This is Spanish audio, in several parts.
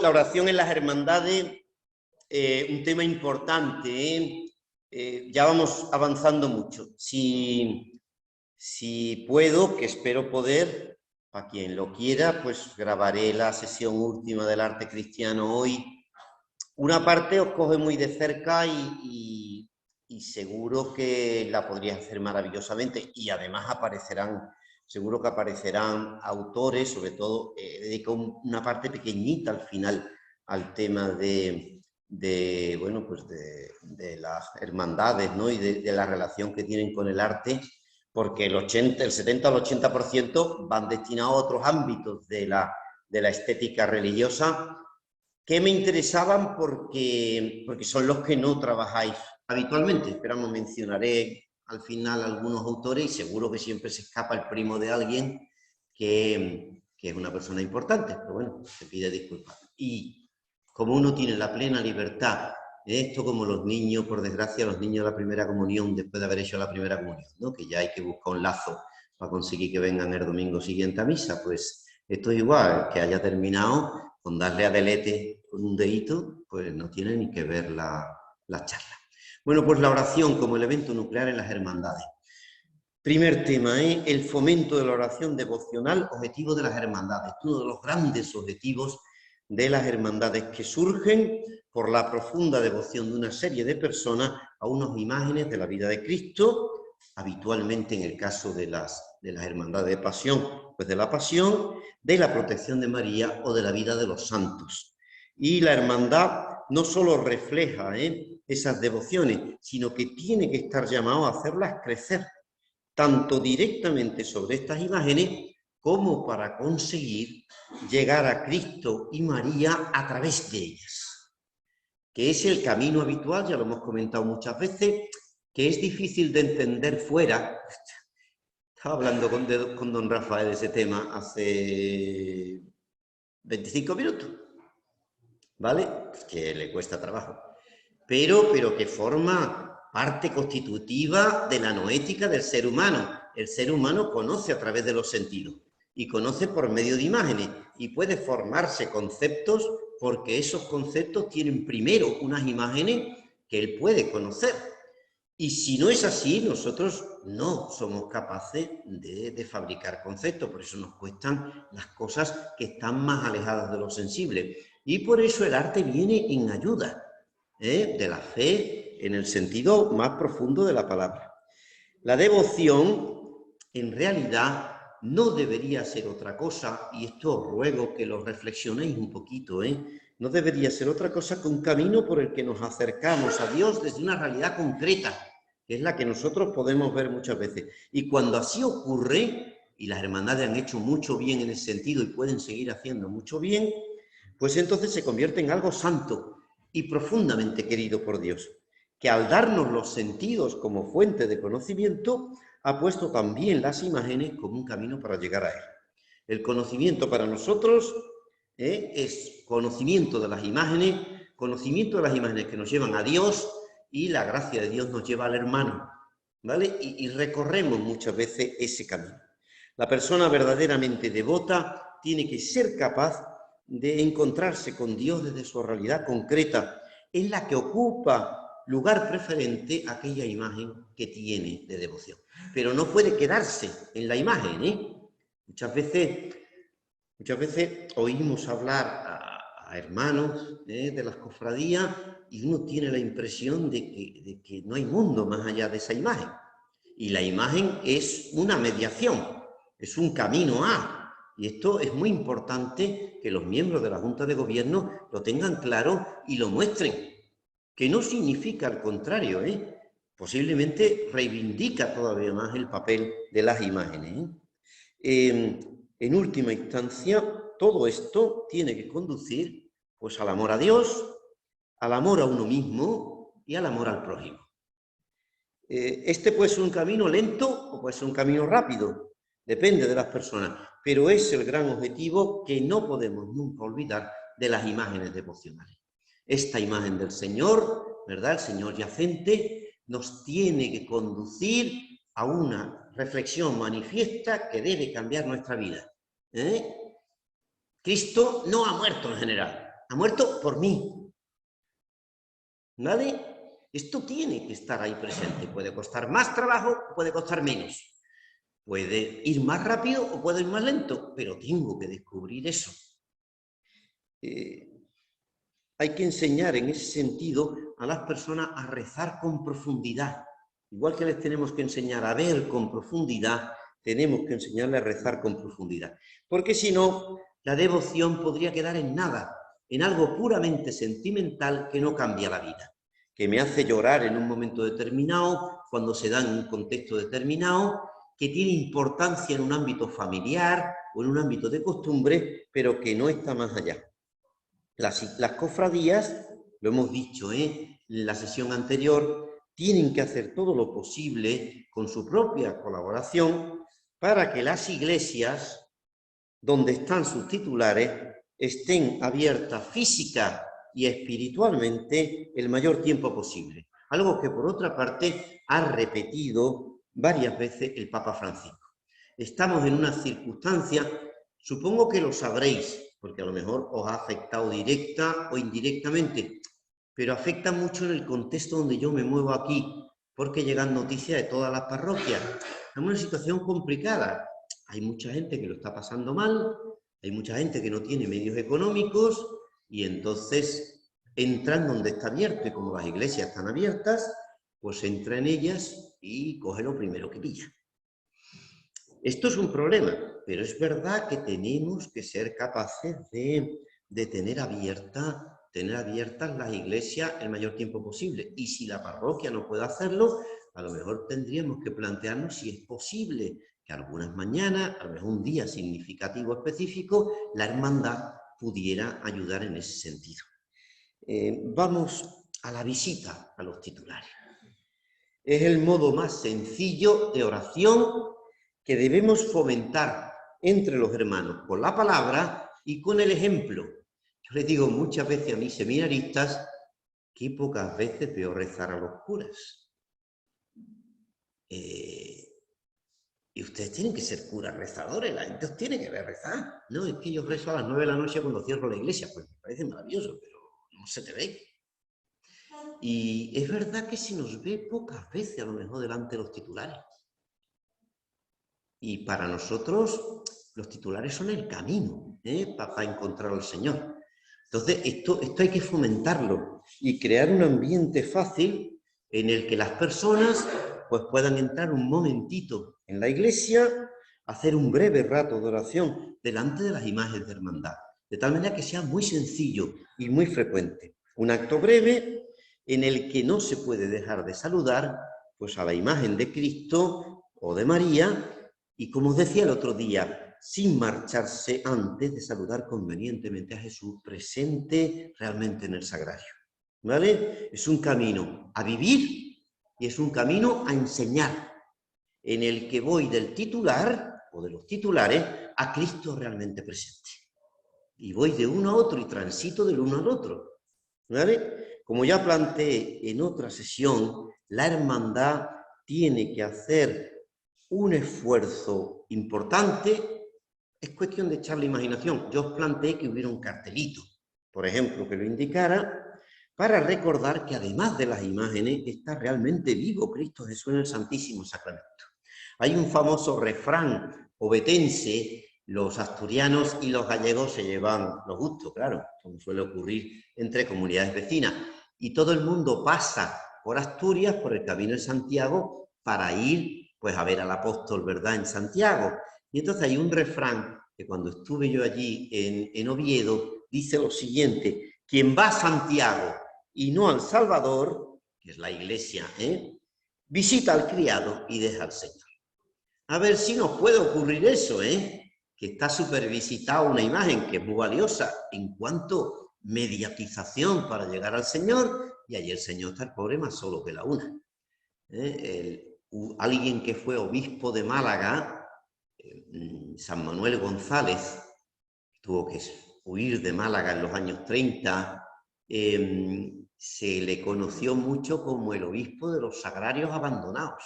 La oración en las hermandades, un tema importante, ya vamos avanzando mucho. Si puedo, que espero poder, a quien lo quiera, pues grabaré la sesión última del arte cristiano hoy. Una parte os coge muy de cerca y seguro que la podrías hacer maravillosamente, y además seguro que aparecerán autores, sobre todo dedico una parte pequeñita al final al tema de las hermandades, ¿no? Y de la relación que tienen con el arte, porque el 70 al 80% van destinados a otros ámbitos de la estética religiosa, que me interesaban porque son los que no trabajáis habitualmente. Esperamos, mencionaré al final algunos autores y seguro que siempre se escapa el primo de alguien que es una persona importante, pero bueno, se pide disculpas. Y como uno tiene la plena libertad, esto como los niños, por desgracia, los niños de la primera comunión, después de haber hecho la primera comunión, ¿no? Que ya hay que buscar un lazo para conseguir que vengan el domingo siguiente a misa, pues esto es igual, que haya terminado con darle a delete con un dedito, pues no tiene ni que ver la charla. Bueno, pues la oración como elemento nuclear en las hermandades. Primer tema, el fomento de la oración devocional, objetivo de las hermandades. Uno de los grandes objetivos de las hermandades, que surgen por la profunda devoción de una serie de personas a unas imágenes de la vida de Cristo, habitualmente en el caso de las hermandades de pasión, pues de la pasión, de la protección de María o de la vida de los santos. Y la hermandad no solo refleja esas devociones, sino que tiene que estar llamado a hacerlas crecer, tanto directamente sobre estas imágenes como para conseguir llegar a Cristo y María a través de ellas, que es el camino habitual, ya lo hemos comentado muchas veces, que es difícil de entender fuera. Estaba hablando con don Rafael de ese tema hace 25 minutos, ¿vale? Que le cuesta trabajo, pero que forma parte constitutiva de la noética del ser humano. El ser humano conoce a través de los sentidos y conoce por medio de imágenes y puede formarse conceptos porque esos conceptos tienen primero unas imágenes que él puede conocer. Y si no es así, nosotros no somos capaces de fabricar conceptos, por eso nos cuestan las cosas que están más alejadas de lo sensible. Y por eso el arte viene en ayuda de la fe en el sentido más profundo de la palabra. La devoción, en realidad, no debería ser otra cosa, y esto os ruego que lo reflexionéis un poquito, no debería ser otra cosa que un camino por el que nos acercamos a Dios desde una realidad concreta, que es la que nosotros podemos ver muchas veces. Y cuando así ocurre, y las hermandades han hecho mucho bien en ese sentido y pueden seguir haciendo mucho bien, pues entonces se convierte en algo santo y profundamente querido por Dios, que al darnos los sentidos como fuente de conocimiento, ha puesto también las imágenes como un camino para llegar a Él. El conocimiento para nosotros es conocimiento de las imágenes que nos llevan a Dios, y la gracia de Dios nos lleva al hermano, ¿vale? Y recorremos muchas veces ese camino. La persona verdaderamente devota tiene que ser capaz de encontrarse con Dios desde su realidad concreta, en la que ocupa lugar preferente aquella imagen que tiene de devoción. Pero no puede quedarse en la imagen, Muchas veces oímos hablar a hermanos de las cofradías y uno tiene la impresión de que no hay mundo más allá de esa imagen. Y la imagen es una mediación, es un camino a. Y esto es muy importante que los miembros de la Junta de Gobierno lo tengan claro y lo muestren. Que no significa al contrario, posiblemente reivindica todavía más el papel de las imágenes. En última instancia, todo esto tiene que conducir pues al amor a Dios, al amor a uno mismo y al amor al prójimo. Este puede ser un camino lento o puede ser un camino rápido, depende de las personas, pero es el gran objetivo que no podemos nunca olvidar de las imágenes devocionales. Esta imagen del Señor, ¿verdad? El Señor yacente, nos tiene que conducir a una reflexión manifiesta que debe cambiar nuestra vida. Cristo no ha muerto en general, ha muerto por mí. ¿Vale? Esto tiene que estar ahí presente. Puede costar más trabajo, puede costar menos. Puede ir más rápido o puede ir más lento, pero tengo que descubrir eso. Hay que enseñar en ese sentido a las personas a rezar con profundidad. Igual que les tenemos que enseñar a ver con profundidad, tenemos que enseñarles a rezar con profundidad. Porque si no, la devoción podría quedar en nada, en algo puramente sentimental que no cambia la vida, que me hace llorar en un momento determinado, cuando se da en un contexto determinado, que tiene importancia en un ámbito familiar o en un ámbito de costumbre, pero que no está más allá. Las cofradías, lo hemos dicho en la sesión anterior, tienen que hacer todo lo posible con su propia colaboración para que las iglesias, donde están sus titulares, estén abiertas física y espiritualmente el mayor tiempo posible. Algo que, por otra parte, ha repetido varias veces el Papa Francisco. Estamos en una circunstancia, supongo que lo sabréis, porque a lo mejor os ha afectado directa o indirectamente, pero afecta mucho en el contexto donde yo me muevo aquí, porque llegan noticias de todas las parroquias. Es una situación complicada. Hay mucha gente que lo está pasando mal, hay mucha gente que no tiene medios económicos y entonces entran donde está abierto y como las iglesias están abiertas, pues entra en ellas y coge lo primero que pilla. Esto es un problema, pero es verdad que tenemos que ser capaces de tener abiertas las iglesias el mayor tiempo posible. Y si la parroquia no puede hacerlo, a lo mejor tendríamos que plantearnos si es posible que algunas mañanas, a lo mejor un día significativo específico, la hermandad pudiera ayudar en ese sentido. Vamos a la visita a los titulares. Es el modo más sencillo de oración que debemos fomentar entre los hermanos con la palabra y con el ejemplo. Yo les digo muchas veces a mis seminaristas que pocas veces veo rezar a los curas. Y ustedes tienen que ser curas rezadores, la gente os tiene que ver rezar. No, es que yo rezo a las 9 de la noche cuando cierro la iglesia. Pues me parece maravilloso, pero no se te ve. Y es verdad que se nos ve pocas veces a lo mejor delante de los titulares. Y para nosotros los titulares son el camino para encontrar al Señor. Entonces esto hay que fomentarlo y crear un ambiente fácil en el que las personas pues, puedan entrar un momentito en la iglesia, hacer un breve rato de oración delante de las imágenes de hermandad, de tal manera que sea muy sencillo y muy frecuente. Un acto breve en el que no se puede dejar de saludar pues, a la imagen de Cristo o de María, y como os decía el otro día, sin marcharse antes de saludar convenientemente a Jesús presente realmente en el sagrario. ¿Vale? Es un camino a vivir y es un camino a enseñar, en el que voy del titular o de los titulares a Cristo realmente presente. Y voy de uno a otro y transito del uno al otro. ¿Vale? Como ya planteé en otra sesión, la hermandad tiene que hacer un esfuerzo importante, es cuestión de echar la imaginación. Yo os planteé que hubiera un cartelito, por ejemplo, que lo indicara, para recordar que además de las imágenes está realmente vivo Cristo Jesús en el Santísimo Sacramento. Hay un famoso refrán obetense, los asturianos y los gallegos se llevan los gustos, claro, como suele ocurrir entre comunidades vecinas, y todo el mundo pasa por Asturias, por el Camino de Santiago, para ir pues a ver al apóstol, ¿verdad?, en Santiago. Y entonces hay un refrán que cuando estuve yo allí en Oviedo, dice lo siguiente: quien va a Santiago y no al Salvador, que es la iglesia, visita al criado y deja al Señor. A ver si nos puede ocurrir eso, que está supervisitada una imagen que es muy valiosa en cuanto mediatización para llegar al Señor, y allí el Señor está el pobre más solo que la una. Alguien que fue obispo de Málaga, San Manuel González, tuvo que huir de Málaga en los años 30, se le conoció mucho como el obispo de los sagrarios abandonados,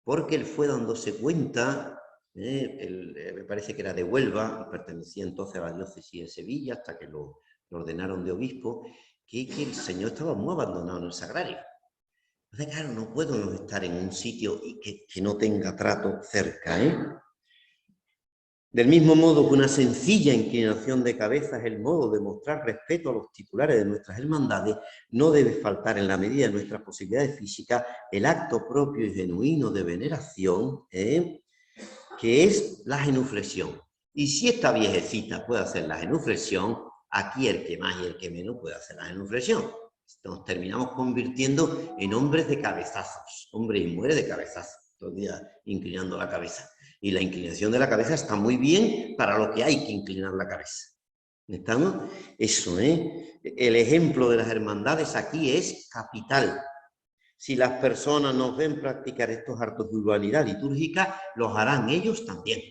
porque él fue dándose cuenta me parece que era de Huelva, y pertenecía entonces a la diócesis de Sevilla, hasta que lo ordenaron de obispo, que el Señor estaba muy abandonado en el sagrario. Entonces, claro, no puedo estar en un sitio y que no tenga trato cerca, ¿eh? Del mismo modo que una sencilla inclinación de cabeza es el modo de mostrar respeto a los titulares de nuestras hermandades, no debe faltar en la medida de nuestras posibilidades físicas el acto propio y genuino de veneración, que es la genuflexión. Y si esta viejecita puede hacer la genuflexión, aquí el que más y el que menos puede hacer la genuflexión. Nos terminamos convirtiendo en hombres de cabezazos, hombres y mujeres de cabezazos, todo el día inclinando la cabeza. Y la inclinación de la cabeza está muy bien para lo que hay que inclinar la cabeza. ¿Estamos? Eso, ¿eh? El ejemplo de las hermandades aquí es capital. Si las personas nos ven practicar estos actos de urbanidad litúrgica, los harán ellos también.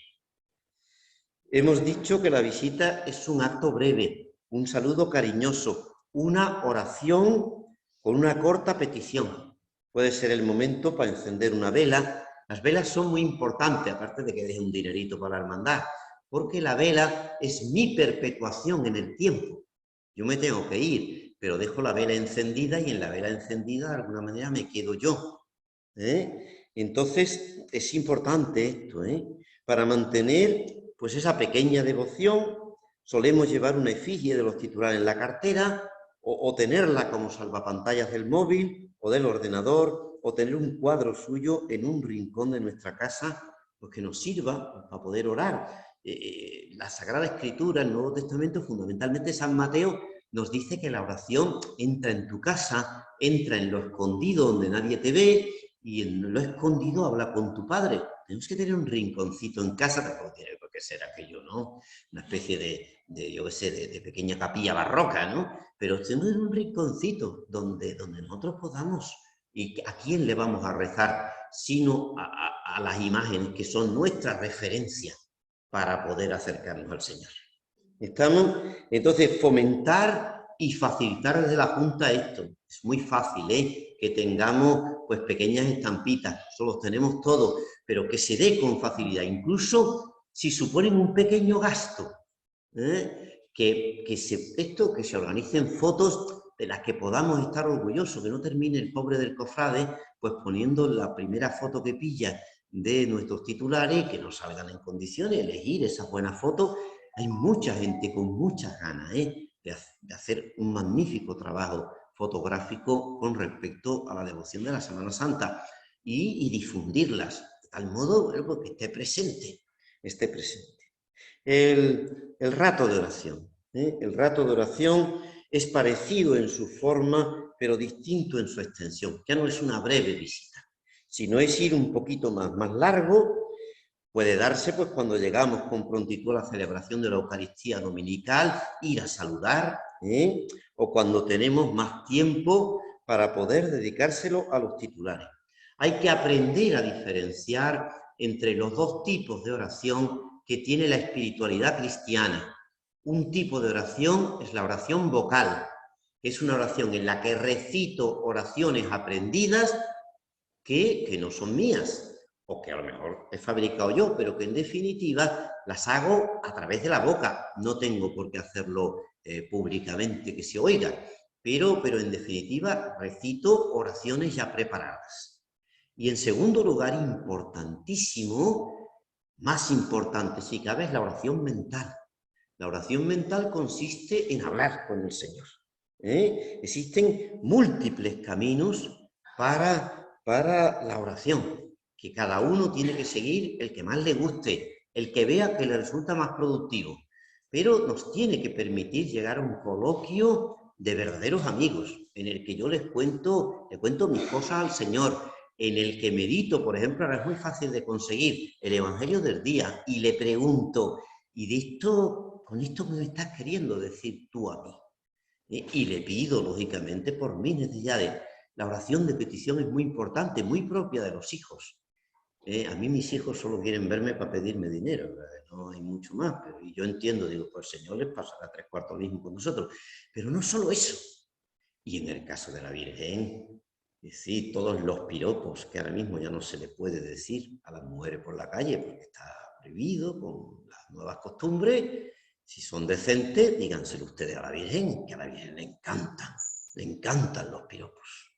Hemos dicho que la visita es un acto breve, un saludo cariñoso, una oración con una corta petición. Puede ser el momento para encender una vela. Las velas son muy importantes, aparte de que deje un dinerito para la hermandad, porque la vela es mi perpetuación en el tiempo. Yo me tengo que ir, pero dejo la vela encendida y en la vela encendida de alguna manera me quedo yo. Entonces es importante esto, para mantener pues esa pequeña devoción. Solemos llevar una efigie de los titulares en la cartera o tenerla como salvapantallas del móvil o del ordenador o tener un cuadro suyo en un rincón de nuestra casa pues que nos sirva pues, para poder orar. La Sagrada Escritura, el Nuevo Testamento, fundamentalmente San Mateo, nos dice que la oración entra en tu casa, entra en lo escondido donde nadie te ve y en lo escondido habla con tu padre. Tenemos que tener un rinconcito en casa, tampoco tiene por qué ser aquello, ¿no? Una especie yo qué sé, de pequeña capilla barroca, ¿no? Pero tener un rinconcito donde nosotros podamos, y a quién le vamos a rezar, sino a las imágenes que son nuestra referencia para poder acercarnos al Señor. ¿Estamos? Entonces, fomentar y facilitar desde la Junta esto. Es muy fácil, que tengamos pues pequeñas estampitas, eso los tenemos todos, pero que se dé con facilidad, incluso si suponen un pequeño gasto, que se organicen fotos de las que podamos estar orgullosos, que no termine el pobre del cofrade pues poniendo la primera foto que pilla de nuestros titulares, que no salgan en condiciones, elegir esas buenas fotos. Hay mucha gente con muchas ganas de hacer un magnífico trabajo fotográfico con respecto a la devoción de la Semana Santa y difundirlas, de tal modo que esté presente. El rato de oración. El rato de oración es parecido en su forma, pero distinto en su extensión. Ya no es una breve visita, sino es ir un poquito más largo. Puede darse pues cuando llegamos con prontitud a la celebración de la Eucaristía dominical, ir a saludar, o cuando tenemos más tiempo para poder dedicárselo a los titulares. Hay que aprender a diferenciar entre los dos tipos de oración que tiene la espiritualidad cristiana. Un tipo de oración es la oración vocal, que es una oración en la que recito oraciones aprendidas que no son mías, o que a lo mejor he fabricado yo, pero que en definitiva las hago a través de la boca. No tengo por qué hacerlo públicamente que se oiga, pero en definitiva recito oraciones ya preparadas. Y en segundo lugar, importantísimo, más importante si cabe, es la oración mental. La oración mental consiste en hablar con el Señor. Existen múltiples caminos para la oración, que cada uno tiene que seguir el que más le guste, el que vea que le resulta más productivo, pero nos tiene que permitir llegar a un coloquio de verdaderos amigos, en el que yo le cuento mis cosas al Señor, en el que medito, por ejemplo, ahora es muy fácil de conseguir el Evangelio del día, y le pregunto, ¿y con esto me estás queriendo decir tú a mí? Y le pido, lógicamente, por mis necesidades. La oración de petición es muy importante, muy propia de los hijos. A mí mis hijos solo quieren verme para pedirme dinero, no hay mucho más, pero y yo entiendo, digo, pues el Señor les pasará 3/4 lo mismo con nosotros. Pero no solo eso. Y en el caso de la Virgen, decir todos los piropos que ahora mismo ya no se le puede decir a las mujeres por la calle, porque está prohibido, con las nuevas costumbres. Si son decentes, díganselo ustedes a la Virgen, que a la Virgen le encantan los piropos.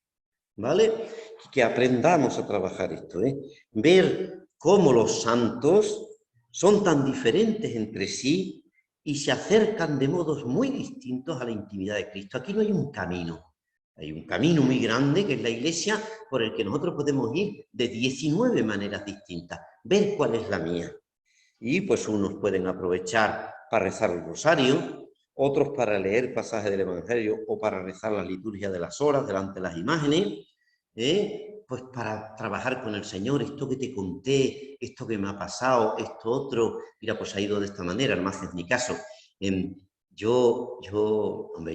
¿Vale? Que aprendamos a trabajar esto, ¿eh? Ver cómo los santos son tan diferentes entre sí y se acercan de modos muy distintos a la intimidad de Cristo. Aquí no hay un camino. Hay un camino muy grande, que es la Iglesia, por el que nosotros podemos ir de 19 maneras distintas. Ver cuál es la mía. Y pues unos pueden aprovechar para rezar el rosario, otros para leer pasajes del Evangelio o para rezar la liturgia de las horas delante de las imágenes, pues para trabajar con el Señor, esto que te conté, esto que me ha pasado, esto otro, mira, pues ha ido de esta manera, no haces ni caso. Hombre,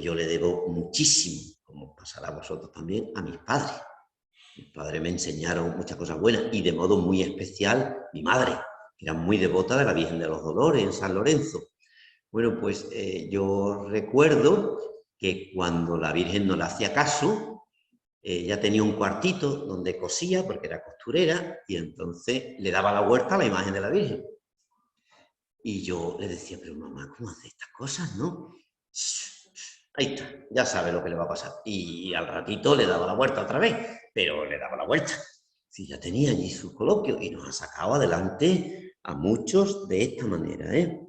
yo le debo muchísimo, como pasará a vosotros también, a mis padres. Mis padres me enseñaron muchas cosas buenas y de modo muy especial mi madre, que era muy devota de la Virgen de los Dolores en San Lorenzo. Bueno, pues yo recuerdo que cuando la Virgen no le hacía caso, ella tenía un cuartito donde cosía, porque era costurera, y entonces le daba la vuelta a la imagen de la Virgen. Y yo le decía, pero mamá, ¿cómo hace estas cosas, no? Ahí está, ya sabe lo que le va a pasar. Y al ratito le daba la vuelta otra vez, pero le daba la vuelta. Si ya tenía allí su coloquio y nos ha sacado adelante a muchos de esta manera, ¿eh?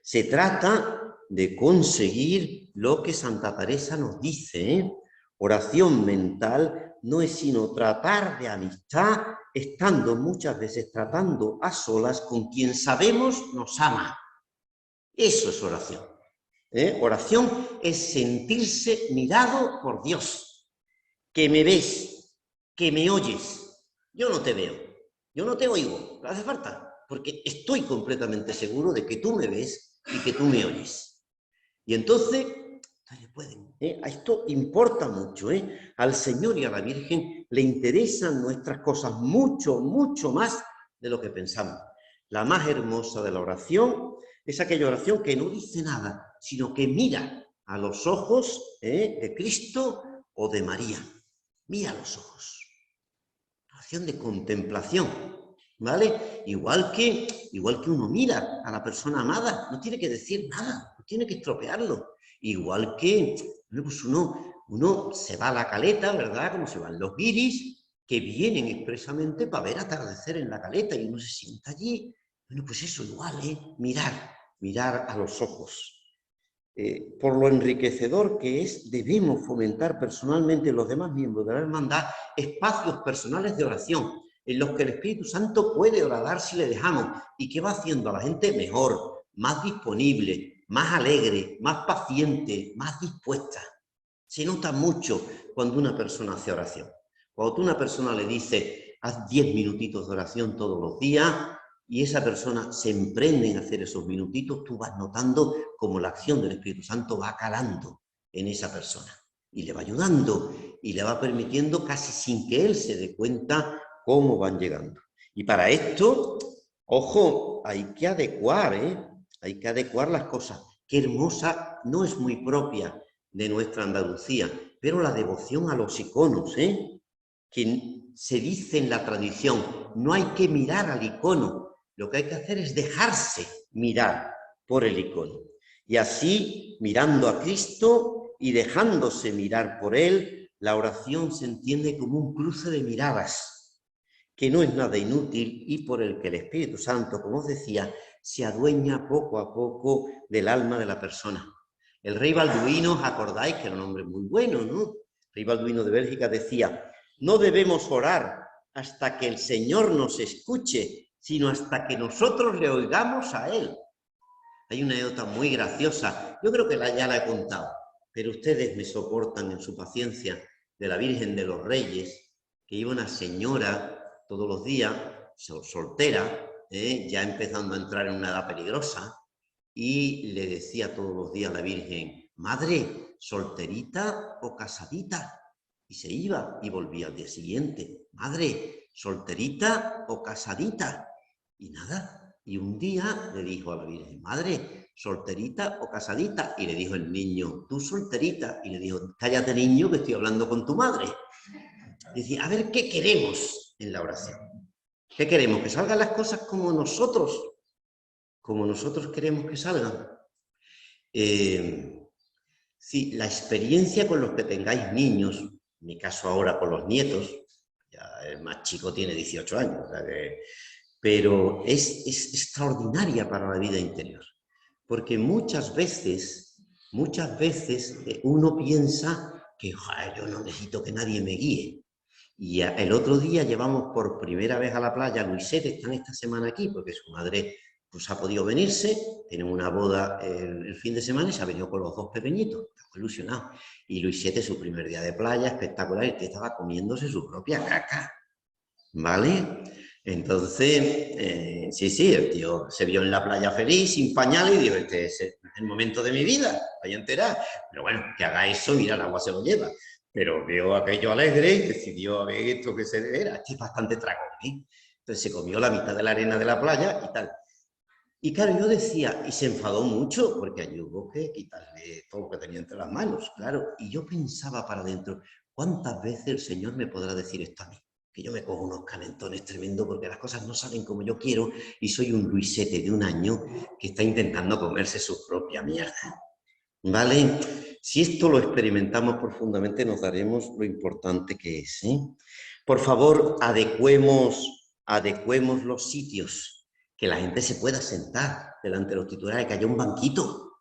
Se trata de conseguir lo que Santa Teresa nos dice, ¿eh? Oración mental no es sino tratar de amistad, estando muchas veces tratando a solas con quien sabemos nos ama. Eso es oración. Oración es sentirse mirado por Dios, que me ves, que me oyes. Yo no te veo, yo no te oigo, no hace falta, porque estoy completamente seguro de que tú me ves y que tú me oyes. Y entonces, pueden, a esto importa mucho, al Señor y a la Virgen le interesan nuestras cosas mucho, mucho más de lo que pensamos. La más hermosa de la oración es aquella oración que no dice nada, sino que mira a los ojos de Cristo o de María. Mira a los ojos. Oración de contemplación, ¿vale? Igual que uno mira a la persona amada, no tiene que decir nada, no tiene que estropearlo. Igual que pues uno se va a la caleta, ¿verdad? Como se van los guiris, que vienen expresamente para ver atardecer en la caleta y uno se sienta allí. Bueno, pues eso igual, mirar a los ojos. Por lo enriquecedor que es, debemos fomentar personalmente en los demás miembros de la hermandad espacios personales de oración, en los que el Espíritu Santo puede orar si le dejamos y que va haciendo a la gente mejor, más disponible, más alegre, más paciente, más dispuesta. Se nota mucho cuando una persona hace oración. Cuando tú a una persona le dices, haz 10 minutitos de oración todos los días, y esa persona se emprende en hacer esos minutitos, tú vas notando cómo la acción del Espíritu Santo va calando en esa persona y le va ayudando y le va permitiendo casi sin que él se dé cuenta cómo van llegando. Y para esto, ojo, hay que adecuar, hay que adecuar las cosas. Qué hermosa, no es muy propia de nuestra Andalucía, pero la devoción a los iconos, que se dice en la tradición, no hay que mirar al icono, lo que hay que hacer es dejarse mirar por el icono. Y así, mirando a Cristo y dejándose mirar por Él, la oración se entiende como un cruce de miradas, que no es nada inútil y por el que el Espíritu Santo, como os decía, se adueña poco a poco del alma de la persona. El rey Balduino, ¿os acordáis? Que era un hombre muy bueno, ¿no? El rey Balduino de Bélgica decía, no debemos orar hasta que el Señor nos escuche, sino hasta que nosotros le oigamos a Él. Hay una anécdota muy graciosa, yo creo que ya la he contado, pero ustedes me soportan en su paciencia, de la Virgen de los Reyes, que iba una señora todos los días, soltera, ya empezando a entrar en una edad peligrosa, y le decía todos los días a la Virgen, madre, ¿solterita o casadita? Y se iba y volvía al día siguiente, madre, ¿solterita o casadita? Y nada, y un día le dijo a la Virgen, madre, ¿solterita o casadita? Y le dijo el niño, tú solterita. Y le dijo, cállate niño que estoy hablando con tu madre. Y decía, a ver, ¿qué queremos en la oración? ¿Qué queremos? ¿Que salgan las cosas como nosotros queremos que salgan? Sí, la experiencia con los que tengáis niños, en mi caso ahora con los nietos, ya el más chico tiene 18 años, o sea pero es extraordinaria para la vida interior, porque muchas veces uno piensa que yo no necesito que nadie me guíe. Y el otro día llevamos por primera vez a la playa a Luisete, están esta semana aquí, porque su madre pues ha podido venirse, tienen una boda el fin de semana y se ha venido con los dos pequeñitos, estaba ilusionado. Y Luisete, su primer día de playa, espectacular, y que estaba comiéndose su propia caca, ¿vale? Entonces, sí, el tío se vio en la playa feliz, sin pañales, y dijo, este es el momento de mi vida, vaya a enterar. Pero bueno, que haga eso, mira, el agua se lo lleva. Pero vio aquello alegre y decidió a ver esto que se era. Este es bastante tragón, ¿eh? Entonces se comió la mitad de la arena de la playa y tal. Y claro, yo decía, y se enfadó mucho, porque allí hubo que quitarle todo lo que tenía entre las manos, claro. Y yo pensaba para adentro, ¿cuántas veces el Señor me podrá decir esto a mí? Que yo me cojo unos calentones tremendos porque las cosas no salen como yo quiero y soy un Luisete de 1 año que está intentando comerse su propia mierda. ¿Vale? Si esto lo experimentamos profundamente, nos daremos lo importante que es, ¿eh? Por favor, adecuemos los sitios, que la gente se pueda sentar delante de los titulares, que haya un banquito,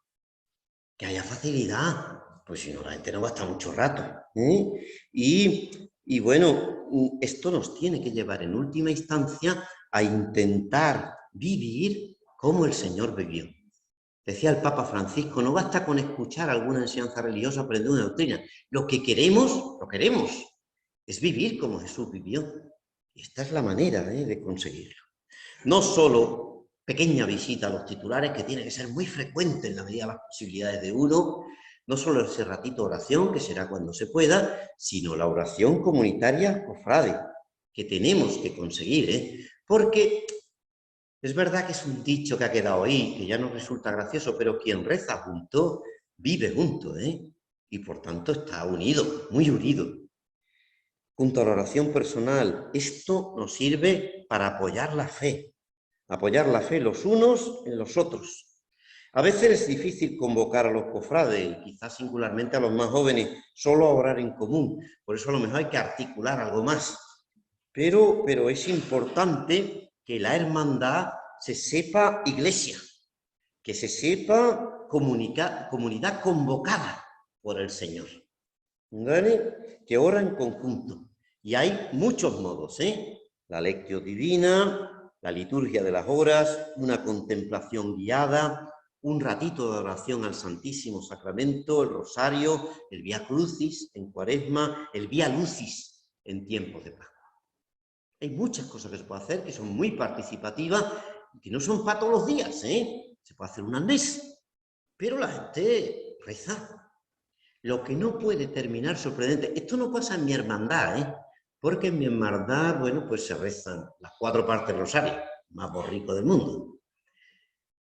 que haya facilidad, pues si no, la gente no va a estar mucho rato, ¿eh? Y bueno, esto nos tiene que llevar en última instancia a intentar vivir como el Señor vivió. Decía el Papa Francisco, no basta con escuchar alguna enseñanza religiosa, aprender una doctrina. Lo queremos, es vivir como Jesús vivió. Y esta es la manera de conseguirlo. No solo pequeña visita a los titulares, que tiene que ser muy frecuente en la medida de las posibilidades de uno, no solo ese ratito de oración, que será cuando se pueda, sino la oración comunitaria cofrade, que tenemos que conseguir, porque es verdad que es un dicho que ha quedado ahí, que ya nos resulta gracioso, pero quien reza junto, vive junto, y por tanto está unido, muy unido. Junto a la oración personal, esto nos sirve para apoyar la fe los unos en los otros. A veces es difícil convocar a los cofrades, y quizás singularmente a los más jóvenes, solo a orar en común. Por eso a lo mejor hay que articular algo más. Pero es importante que la hermandad se sepa iglesia, que se sepa comunidad convocada por el Señor, ¿vale? Que ora en conjunto. Y hay muchos modos, la lectio divina, la liturgia de las horas, una contemplación guiada, un ratito de oración al Santísimo Sacramento, el rosario, el Vía Crucis en Cuaresma, el Vía Lucis en tiempos de Pascua. Hay muchas cosas que se puede hacer que son muy participativas y que no son para todos los días, Se puede hacer una al mes, pero la gente reza. Lo que no puede terminar sorprendente, esto no pasa en mi hermandad, porque en mi hermandad, bueno, pues se rezan las 4 partes del rosario, más borrico del mundo.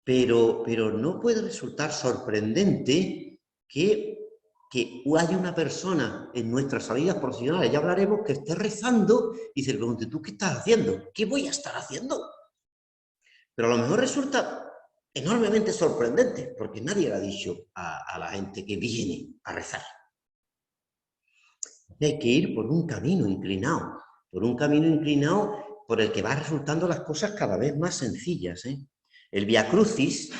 Pero no puede resultar sorprendente que haya una persona en nuestras salidas profesionales, ya hablaremos, que esté rezando y se le pregunte, ¿tú qué estás haciendo? ¿Qué voy a estar haciendo? Pero a lo mejor resulta enormemente sorprendente, porque nadie le ha dicho a la gente que viene a rezar. Hay que ir por un camino inclinado, por el que van resultando las cosas cada vez más sencillas. El Vía Crucis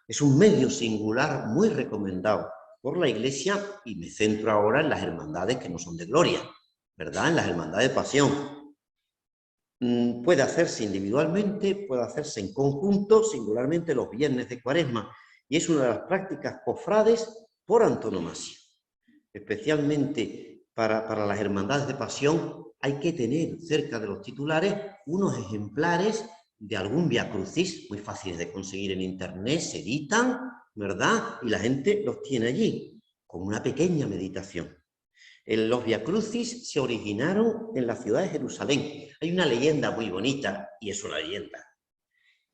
es un medio singular muy recomendado por la Iglesia, y me centro ahora en las hermandades que no son de gloria, ¿verdad? En las hermandades de pasión. Puede hacerse individualmente, puede hacerse en conjunto, singularmente los viernes de Cuaresma, y es una de las prácticas cofrades por antonomasia. Especialmente para las hermandades de pasión, hay que tener cerca de los titulares unos ejemplares de algún Vía Crucis, muy fáciles de conseguir en internet, se editan, ¿verdad? Y la gente los tiene allí, con una pequeña meditación. Los Vía Crucis se originaron en la ciudad de Jerusalén. Hay una leyenda muy bonita, y es una leyenda,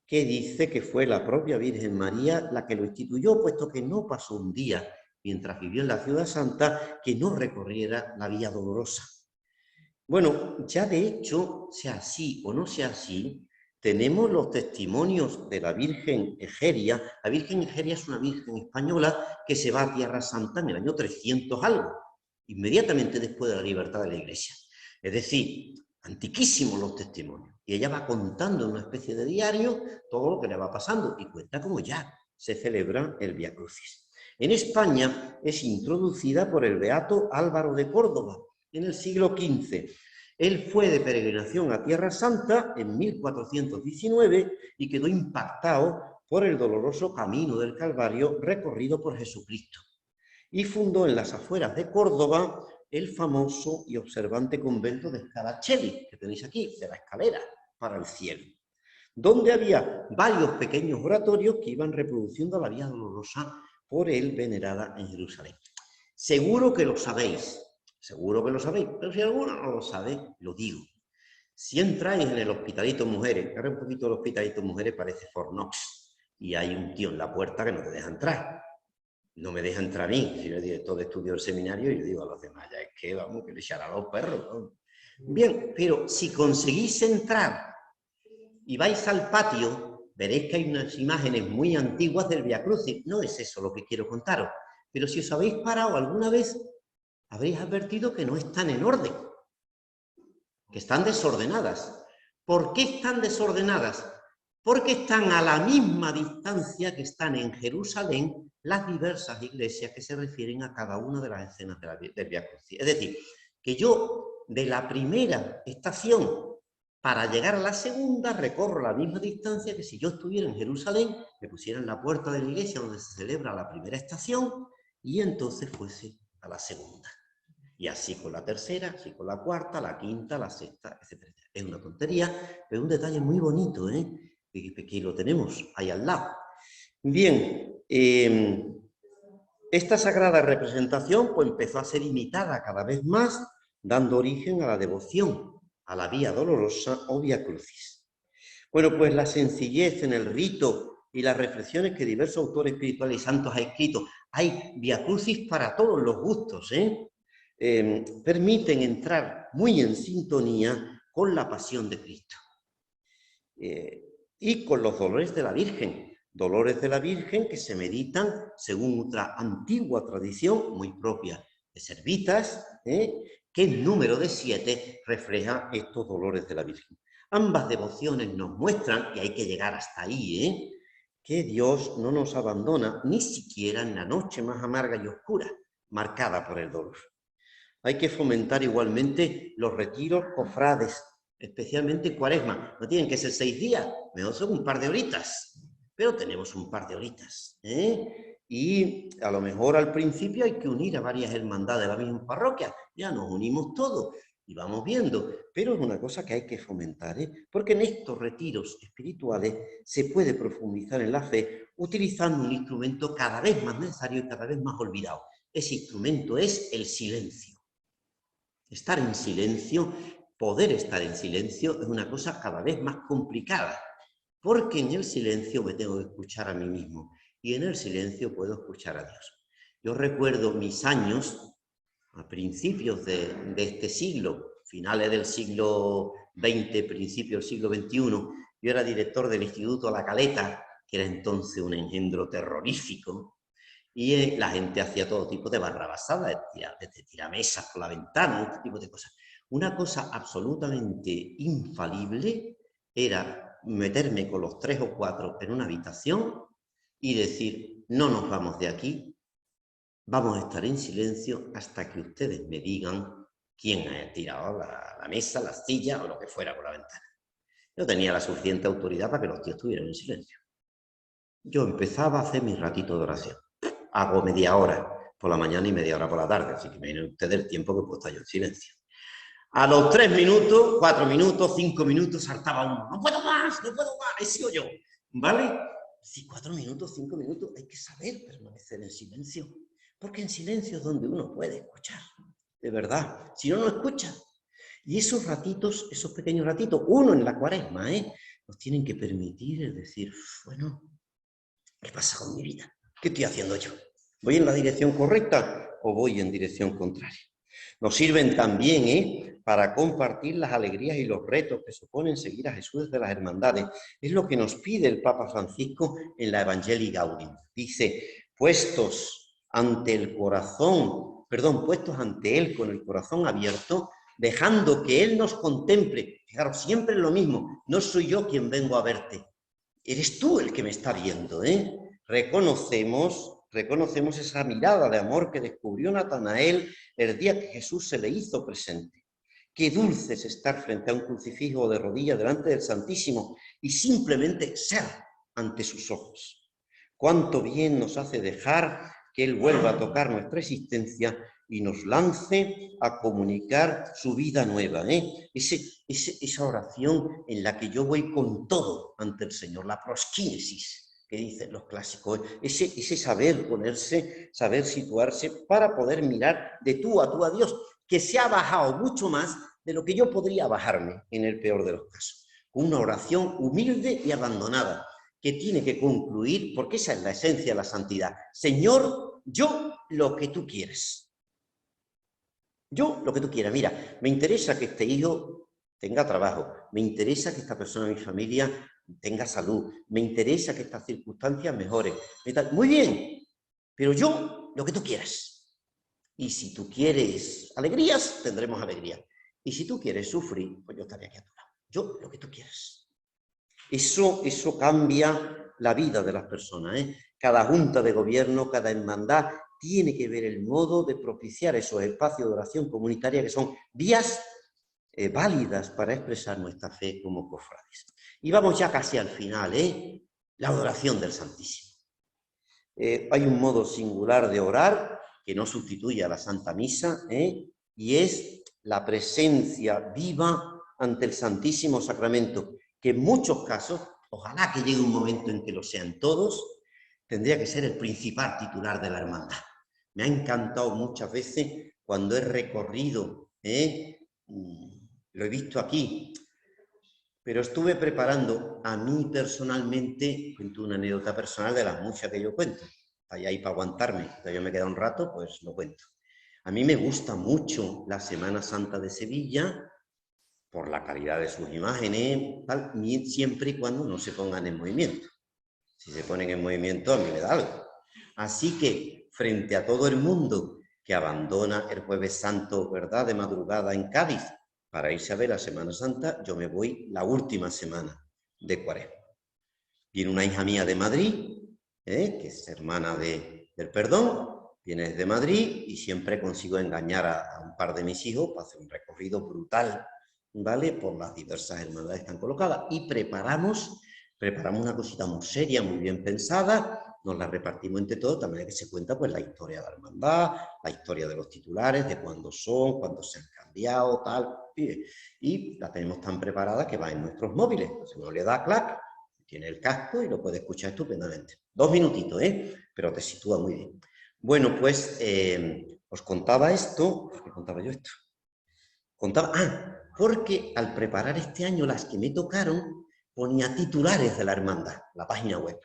que dice que fue la propia Virgen María la que lo instituyó, puesto que no pasó un día, mientras vivió en la ciudad santa, que no recorriera la Vía Dolorosa. Bueno, ya de hecho, sea así o no sea así, tenemos los testimonios de la Virgen Egeria. La Virgen Egeria es una virgen española que se va a Tierra Santa en el año 300 algo, inmediatamente después de la libertad de la Iglesia. Es decir, antiquísimos los testimonios. Y ella va contando en una especie de diario todo lo que le va pasando y cuenta cómo ya se celebra el Vía Crucis. En España es introducida por el beato Álvaro de Córdoba en el siglo XV. Él fue de peregrinación a Tierra Santa en 1419 y quedó impactado por el doloroso camino del Calvario recorrido por Jesucristo. Y fundó en las afueras de Córdoba el famoso y observante convento de Scaracelli, que tenéis aquí, de la escalera para el cielo, donde había varios pequeños oratorios que iban reproduciendo la Vía Dolorosa por él venerada en Jerusalén. Seguro que lo sabéis, pero si alguno no lo sabe, lo digo. Si entráis en el Hospitalito Mujeres, ahora un poquito el Hospitalito Mujeres parece Fort Knox, y hay un tío en la puerta que no te deja entrar. No me deja entrar a mí, si yo director de estudio del seminario, y yo digo a los demás, ya es que vamos, que le echará a los perros, ¿no? Bien, pero si conseguís entrar y vais al patio, veréis que hay unas imágenes muy antiguas del Vía Crucis. No es eso lo que quiero contaros, pero si os habéis parado alguna vez, habréis advertido que no están en orden, que están desordenadas. ¿Por qué están desordenadas? Porque están a la misma distancia que están en Jerusalén las diversas iglesias que se refieren a cada una de las escenas del Vía Crucis. Es decir, que yo de la primera estación para llegar a la segunda recorro la misma distancia que si yo estuviera en Jerusalén, me pusiera en la puerta de la iglesia donde se celebra la primera estación y entonces fuese a la segunda. Y así con la tercera, así con la cuarta, la quinta, la sexta, etc. Es una tontería, pero un detalle muy bonito, que lo tenemos ahí al lado. Bien, esta sagrada representación pues, empezó a ser imitada cada vez más, dando origen a la devoción a la Vía Dolorosa o Vía Crucis. Bueno, pues la sencillez en el rito y las reflexiones que diversos autores espirituales y santos han escrito, hay Vía Crucis para todos los gustos, permiten entrar muy en sintonía con la pasión de Cristo y con los dolores de la Virgen que se meditan según otra antigua tradición muy propia de Servitas, que el número de 7 refleja estos dolores de la Virgen. Ambas devociones nos muestran, y hay que llegar hasta ahí, que Dios no nos abandona ni siquiera en la noche más amarga y oscura, marcada por el dolor. Hay que fomentar igualmente los retiros cofrades, especialmente Cuaresma. No tienen que ser 6 días, mejor son un par de horitas, pero tenemos un par de horitas. Y a lo mejor al principio hay que unir a varias hermandades de la misma parroquia, ya nos unimos todos y vamos viendo, pero es una cosa que hay que fomentar, porque en estos retiros espirituales se puede profundizar en la fe utilizando un instrumento cada vez más necesario y cada vez más olvidado. Ese instrumento es el silencio. Estar en silencio, poder estar en silencio es una cosa cada vez más complicada, porque en el silencio me tengo que escuchar a mí mismo y en el silencio puedo escuchar a Dios. Yo recuerdo mis años, a principios de este siglo, finales del siglo XX, principios del siglo XXI, yo era director del Instituto La Caleta, que era entonces un engendro terrorífico, y la gente hacía todo tipo de barrabasadas, desde tiramesas por la ventana, este tipo de cosas. Una cosa absolutamente infalible era meterme con los 3 o 4 en una habitación y decir, no nos vamos de aquí, vamos a estar en silencio hasta que ustedes me digan quién ha tirado la mesa, la silla o lo que fuera por la ventana. Yo tenía la suficiente autoridad para que los tíos estuvieran en silencio. Yo empezaba a hacer mi ratito de oración. Hago media hora por la mañana y media hora por la tarde, así que miren ustedes el tiempo que puedo estar yo en silencio. A los 3 minutos, 4 minutos, 5 minutos saltaba uno. No puedo más, he sido yo. ¿Vale? Si 4 minutos, 5 minutos, hay que saber permanecer en silencio. Porque en silencio es donde uno puede escuchar. De verdad. Si no, no escucha. Y esos ratitos, esos pequeños ratitos, uno en la Cuaresma, nos tienen que permitir, es decir, bueno, ¿qué pasa con mi vida? ¿Qué estoy haciendo yo? ¿Voy en la dirección correcta o voy en dirección contraria? Nos sirven también para compartir las alegrías y los retos que suponen seguir a Jesús desde las hermandades. Es lo que nos pide el Papa Francisco en la Evangelii Gaudium. Dice, puestos ante Él con el corazón abierto, dejando que Él nos contemple. Fijaros, siempre es lo mismo, no soy yo quien vengo a verte, eres tú el que me está viendo, ¿eh? Reconocemos esa mirada de amor que descubrió Natanael el día que Jesús se le hizo presente. Qué dulce es estar frente a un crucifijo de rodillas delante del Santísimo y simplemente ser ante sus ojos. Cuánto bien nos hace dejar que Él vuelva a tocar nuestra existencia y nos lance a comunicar su vida nueva, ¿eh? Esa oración en la que yo voy con todo ante el Señor, la proskinesis, que dicen los clásicos, ese saber ponerse, saber situarse para poder mirar de tú a Dios, que se ha bajado mucho más de lo que yo podría bajarme en el peor de los casos. Una oración humilde y abandonada, que tiene que concluir, porque esa es la esencia de la santidad. Señor, yo lo que tú quieres. Yo lo que tú quieras. Mira, me interesa que este hijo tenga trabajo, me interesa que esta persona de mi familia tenga salud, me interesa que estas circunstancias mejoren. Muy bien, pero yo lo que tú quieras. Y si tú quieres alegrías, tendremos alegría. Y si tú quieres sufrir, pues yo estaré aquí a tu lado. Yo lo que tú quieras. Eso cambia la vida de las personas, ¿eh? Cada junta de gobierno, cada hermandad tiene que ver el modo de propiciar esos espacios de oración comunitaria que son vías válidas para expresar nuestra fe como cofrades. Y vamos ya casi al final, la adoración del Santísimo. Hay un modo singular de orar que no sustituye a la Santa Misa, y es la presencia viva ante el Santísimo Sacramento, que en muchos casos, ojalá que llegue un momento en que lo sean todos, tendría que ser el principal titular de la hermandad. Me ha encantado muchas veces cuando he recorrido, lo he visto aquí, pero estuve preparando a mí personalmente, cuento una anécdota personal de las muchas que yo cuento, ahí para aguantarme, yo me queda un rato, pues lo cuento. A mí me gusta mucho la Semana Santa de Sevilla, por la calidad de sus imágenes, tal, siempre y cuando no se pongan en movimiento. Si se ponen en movimiento, a mí me da algo. Así que, frente a todo el mundo que abandona el Jueves Santo, ¿verdad?, de madrugada en Cádiz, para irse a ver la Semana Santa, yo me voy la última semana de Cuaresma. Viene una hija mía de Madrid, que es hermana del perdón, viene desde Madrid y siempre consigo engañar a un par de mis hijos para hacer un recorrido brutal, ¿vale?, por las diversas hermandades que están colocadas. Y preparamos una cosita muy seria, muy bien pensada, nos la repartimos entre todos, también que se cuenta pues la historia de la hermandad, la historia de los titulares, de cuándo son, cuándo se han cambiado, tal, y la tenemos tan preparada que va en nuestros móviles. Entonces uno le da clac, tiene el casco y lo puede escuchar estupendamente. 2 minutitos, pero te sitúa muy bien. Bueno, pues os contaba esto, ¿por qué contaba yo esto? Porque al preparar este año las que me tocaron, ponía titulares de la hermandad, la página web.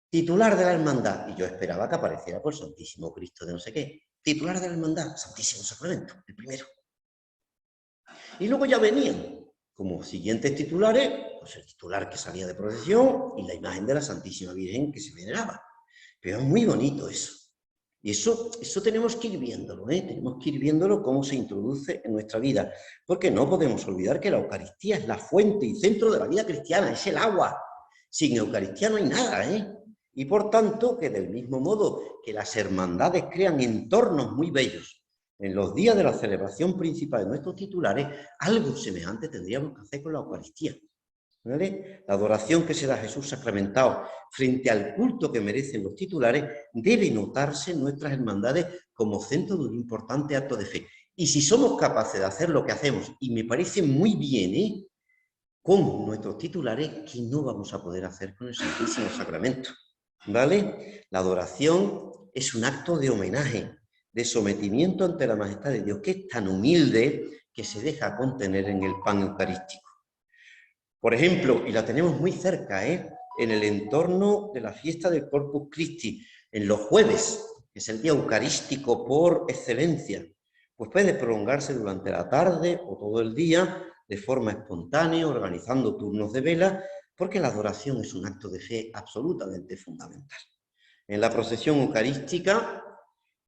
Titular de la hermandad, y yo esperaba que apareciera por Santísimo Cristo de no sé qué. Titular de la hermandad, Santísimo Sacramento, el primero. Y luego ya venían como siguientes titulares, pues el titular que salía de procesión y la imagen de la Santísima Virgen que se veneraba. Pero es muy bonito eso. Y eso tenemos que ir viéndolo, tenemos que ir viéndolo cómo se introduce en nuestra vida. Porque no podemos olvidar que la Eucaristía es la fuente y centro de la vida cristiana, es el agua. Sin Eucaristía no hay nada, Y por tanto, que del mismo modo que las hermandades crean entornos muy bellos, en los días de la celebración principal de nuestros titulares, algo semejante tendríamos que hacer con la Eucaristía. ¿Vale? La adoración que se da a Jesús sacramentado frente al culto que merecen los titulares debe notarse en nuestras hermandades como centro de un importante acto de fe. Y si somos capaces de hacer lo que hacemos, y me parece muy bien, con nuestros titulares, ¿qué no vamos a poder hacer con el Santísimo Sacramento? ¿Vale? La adoración es un acto de homenaje, de sometimiento ante la majestad de Dios, que es tan humilde que se deja contener en el pan eucarístico. Por ejemplo, y la tenemos muy cerca, en el entorno de la fiesta del Corpus Christi, en los jueves, que es el día eucarístico por excelencia, pues puede prolongarse durante la tarde o todo el día de forma espontánea, organizando turnos de vela, porque la adoración es un acto de fe absolutamente fundamental. En la procesión eucarística,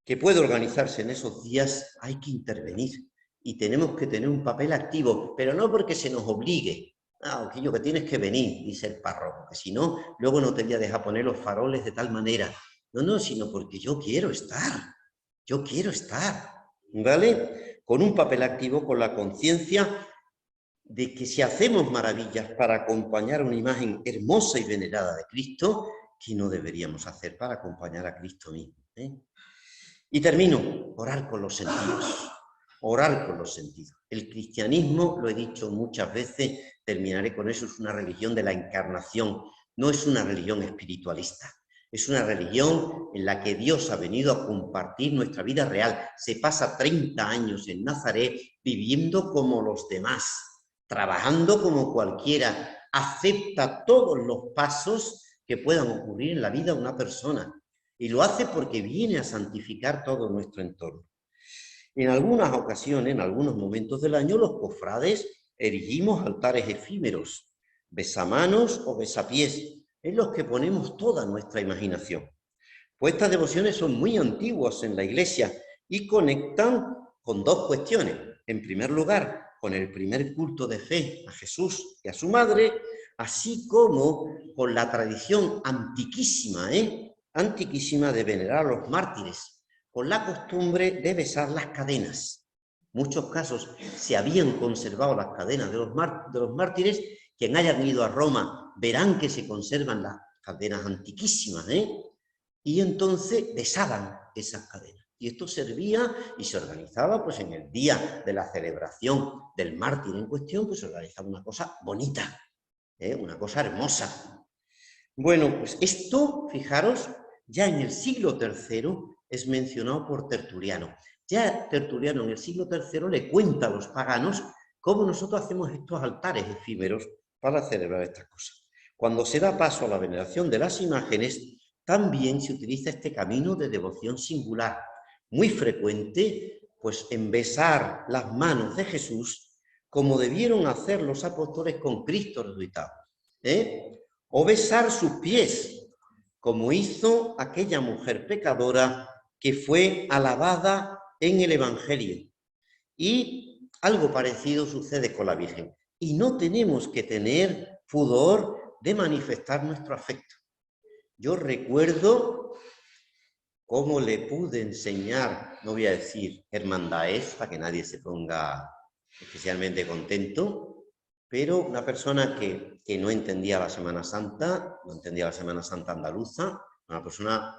que puede organizarse en esos días, hay que intervenir y tenemos que tener un papel activo, pero no porque se nos obligue. Aquello que tienes que venir, dice el párroco, que si no, luego no te voy a dejar poner los faroles de tal manera. No, sino porque yo quiero estar, ¿vale? Con un papel activo, con la conciencia de que si hacemos maravillas para acompañar una imagen hermosa y venerada de Cristo, ¿qué no deberíamos hacer para acompañar a Cristo mismo? Y termino, orar con los sentidos. Orar con los sentidos. El cristianismo, lo he dicho muchas veces, terminaré con eso, es una religión de la encarnación, no es una religión espiritualista. Es una religión en la que Dios ha venido a compartir nuestra vida real. Se pasa 30 años en Nazaret viviendo como los demás, trabajando como cualquiera, acepta todos los pasos que puedan ocurrir en la vida de una persona. Y lo hace porque viene a santificar todo nuestro entorno. En algunas ocasiones, en algunos momentos del año, los cofrades erigimos altares efímeros, besamanos o besapiés, en los que ponemos toda nuestra imaginación. Pues estas devociones son muy antiguas en la Iglesia y conectan con dos cuestiones. En primer lugar, con el primer culto de fe a Jesús y a su madre, así como con la tradición antiquísima, antiquísima de venerar a los mártires, con la costumbre de besar las cadenas. En muchos casos se habían conservado las cadenas de los mártires. Quien hayan ido a Roma verán que se conservan las cadenas antiquísimas, y entonces besaban esas cadenas. Y esto servía y se organizaba, pues en el día de la celebración del mártir en cuestión, pues se organizaba una cosa bonita, una cosa hermosa. Bueno, pues esto, fijaros, ya en el siglo III es mencionado por Tertuliano. Ya Tertuliano en el siglo III le cuenta a los paganos cómo nosotros hacemos estos altares efímeros para celebrar estas cosas. Cuando se da paso a la veneración de las imágenes, también se utiliza este camino de devoción singular, muy frecuente, pues en besar las manos de Jesús, como debieron hacer los apóstoles con Cristo resucitado, o besar sus pies, como hizo aquella mujer pecadora que fue alabada en el Evangelio. Y algo parecido sucede con la Virgen. Y no tenemos que tener pudor de manifestar nuestro afecto. Yo recuerdo cómo le pude enseñar, no voy a decir hermandades, para que nadie se ponga especialmente contento, pero una persona que no entendía la Semana Santa, no entendía la Semana Santa andaluza, una persona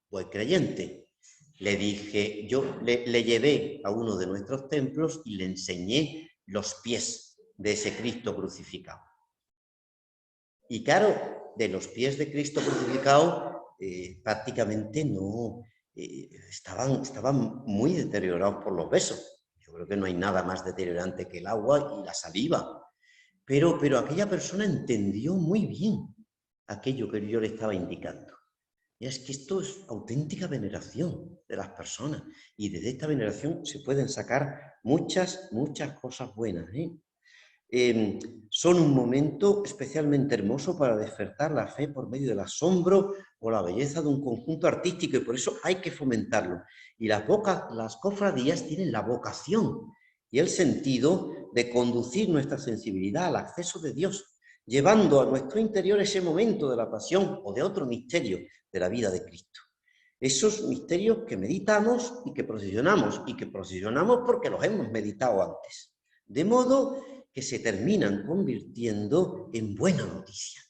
pues creyente. Le dije, yo le llevé a uno de nuestros templos y le enseñé los pies de ese Cristo crucificado. Y claro, de los pies de Cristo crucificado prácticamente no, estaban muy deteriorados por los besos. Yo creo que no hay nada más deteriorante que el agua y la saliva. Pero aquella persona entendió muy bien aquello que yo le estaba indicando. Y es que esto es auténtica veneración de las personas. Y desde esta veneración se pueden sacar muchas cosas buenas. Son un momento especialmente hermoso para despertar la fe por medio del asombro o la belleza de un conjunto artístico, y por eso hay que fomentarlo. Y las cofradías tienen la vocación y el sentido de conducir nuestra sensibilidad al acceso de Dios, llevando a nuestro interior ese momento de la pasión o de otro misterio de la vida de Cristo. Esos misterios que meditamos y que procesionamos porque los hemos meditado antes. De modo que se terminan convirtiendo en buena noticia.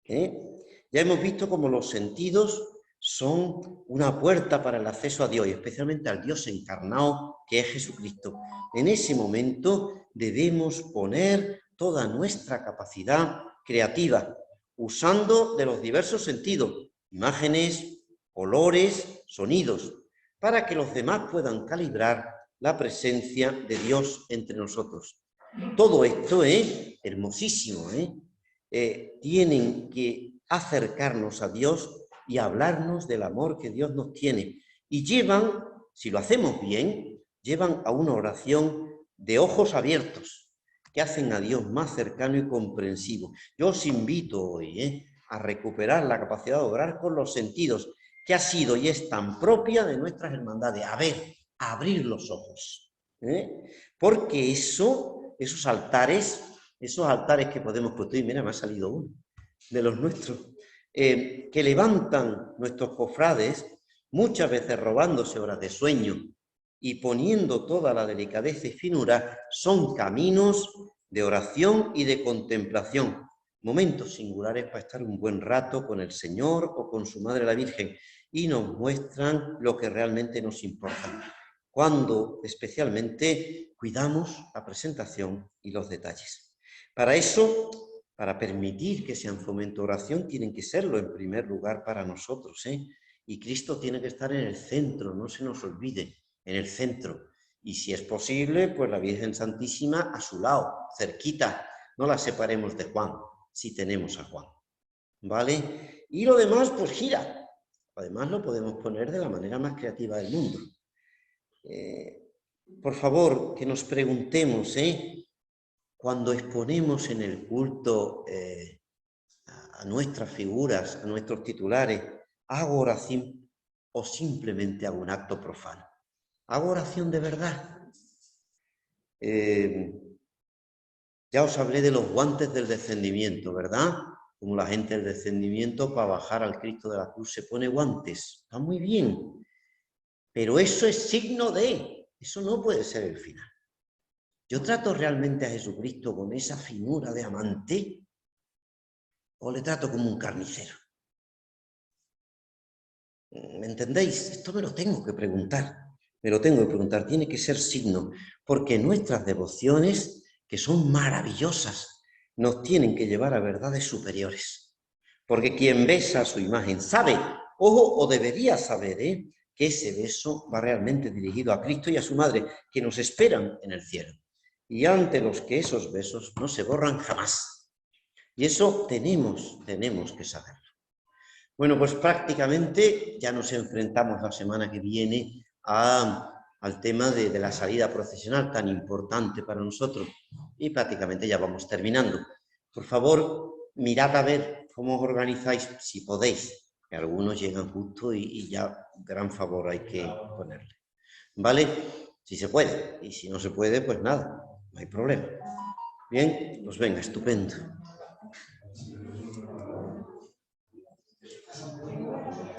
Ya hemos visto cómo los sentidos son una puerta para el acceso a Dios, y especialmente al Dios encarnado, que es Jesucristo. En ese momento debemos poner toda nuestra capacidad creativa, usando de los diversos sentidos, imágenes, olores, sonidos, para que los demás puedan calibrar la presencia de Dios entre nosotros. Todo esto es hermosísimo, tienen que acercarnos a Dios y hablarnos del amor que Dios nos tiene. Y llevan, si lo hacemos bien, llevan a una oración de ojos abiertos, que hacen a Dios más cercano y comprensivo. Yo os invito hoy a recuperar la capacidad de orar con los sentidos, que ha sido y es tan propia de nuestras hermandades. A ver, a abrir los ojos. Porque esos altares que podemos construir, mira, me ha salido uno de los nuestros, que levantan nuestros cofrades, muchas veces robándose horas de sueño y poniendo toda la delicadeza y finura, son caminos de oración y de contemplación, momentos singulares para estar un buen rato con el Señor o con su Madre la Virgen, y nos muestran lo que realmente nos importa, cuando especialmente cuidamos la presentación y los detalles. Para eso, para permitir que sean fomento de oración, tienen que serlo en primer lugar para nosotros, y Cristo tiene que estar en el centro, no se nos olvide, en el centro. Y si es posible, pues la Virgen Santísima a su lado, cerquita, no la separemos de Juan, si tenemos a Juan, ¿vale? Y lo demás, pues gira. Además lo podemos poner de la manera más creativa del mundo. Por favor, que nos preguntemos, cuando exponemos en el culto a nuestras figuras, a nuestros titulares, ¿hago oración o simplemente hago un acto profano? ¿Hago oración de verdad? Ya os hablé de los guantes del descendimiento, ¿verdad? Como la gente del descendimiento para bajar al Cristo de la cruz se pone guantes. Está muy bien. Pero eso es signo de, eso no puede ser el final. ¿Yo trato realmente a Jesucristo con esa finura de amante o le trato como un carnicero? ¿Me entendéis? Esto me lo tengo que preguntar. Me lo tengo que preguntar. Tiene que ser signo, porque nuestras devociones, que son maravillosas, nos tienen que llevar a verdades superiores. Porque quien besa a su imagen sabe, ojo, o debería saber, que ese beso va realmente dirigido a Cristo y a su Madre, que nos esperan en el cielo. Y ante los que esos besos no se borran jamás. Y eso tenemos que saberlo. Bueno, pues prácticamente ya nos enfrentamos la semana que viene al tema de la salida procesional tan importante para nosotros, y prácticamente ya vamos terminando. Por favor, mirad a ver cómo os organizáis, si podéis, que algunos llegan justo y ya gran favor hay que ponerle. ¿Vale? Si se puede, y si no se puede, pues nada, no hay problema. Bien, pues venga, estupendo.